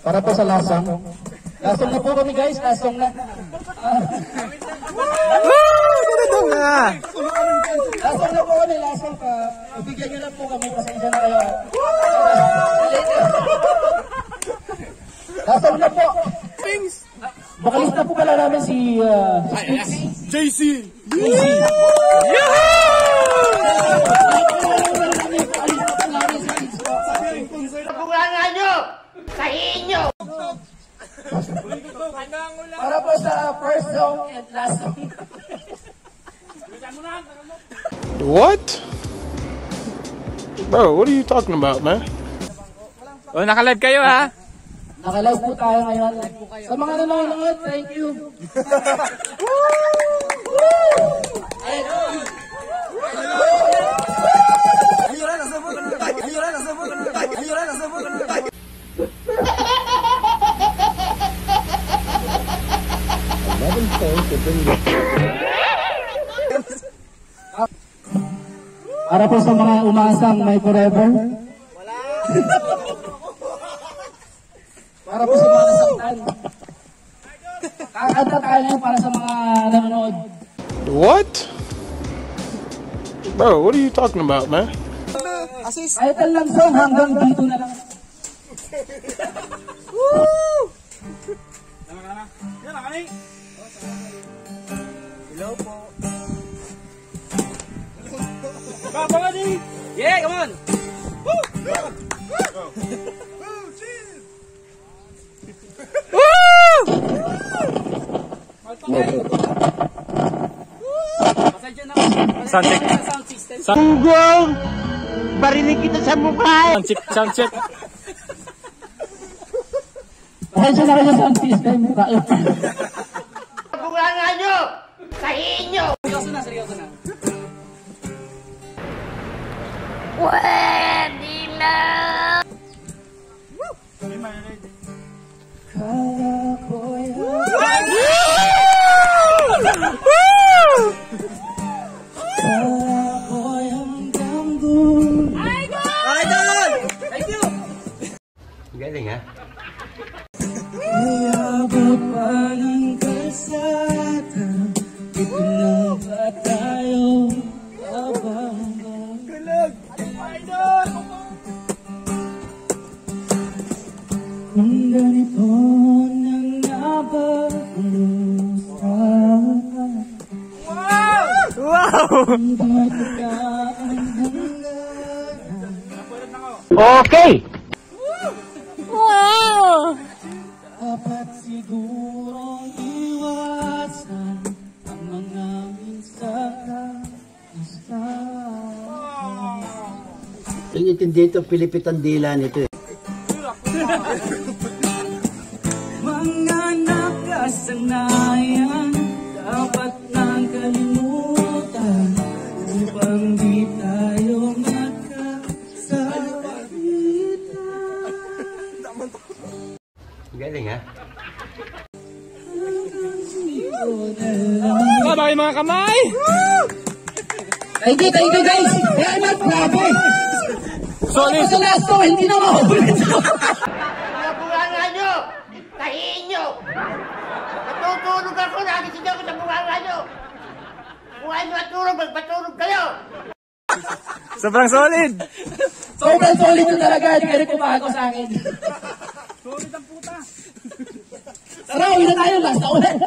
Para po sa last song. Last song na po kami guys, last song na. Last song na po kami, last song ka. Ibigyan nyo lang po kami, pasensya na kayo. Last song na po. Bakalista po pala namin si JC. Bunga nyo! Sahihin nyo! Para po sa first song and last song. What? Bro, what are you talking about, man? Oh, naka-live kayo ha? Naka-live po tayo ngayon. Sa mga nanonood, thank you. Para po sa mga umasang may forever. Para po sa mga nasaktan. Kakanta tayo ngayon para sa mga nanonood. What? Bro, what are you talking about, man? Title lang song, hanggang dito na lang. Hello po. Yeah, come on. Sound check. Tunggong! Barinig kita sa mukha! Sound check. Pasensya na kayo sa system. Bunga nyo! Sahihin nyo! Seryoso na, seryoso na. Pwede na! Kaya ko'y hanggang doon. Thank you. Galing ha? Iabot pa ng kalsada, ito na ba tayo abang-abang? Kung ganito nang nabalusan, kung matagaan hanggang Okay! dapat sigurong iwasan ang mga minsan Inintindi ito, Pilipitan dila nito eh. mga nakasanayan dapat nang kalimutan upang di tayo magkasakitan. Galing ha? Kamay mga kamay! Thank you guys! Kaya naman, grabe! Solid. Sa last to, hindi na mahulit. Bunga nyo! Sahihin nyo! Natutulog ako, nagising ako sa bunga nyo! Bunga nyo at tulog, magpatulog kayo! Sobrang solid! Sobrang solid yun talaga, hindi ka rin kumahago sa akin. Solid ang puta! Tara, uwi na tayo, last na ulit.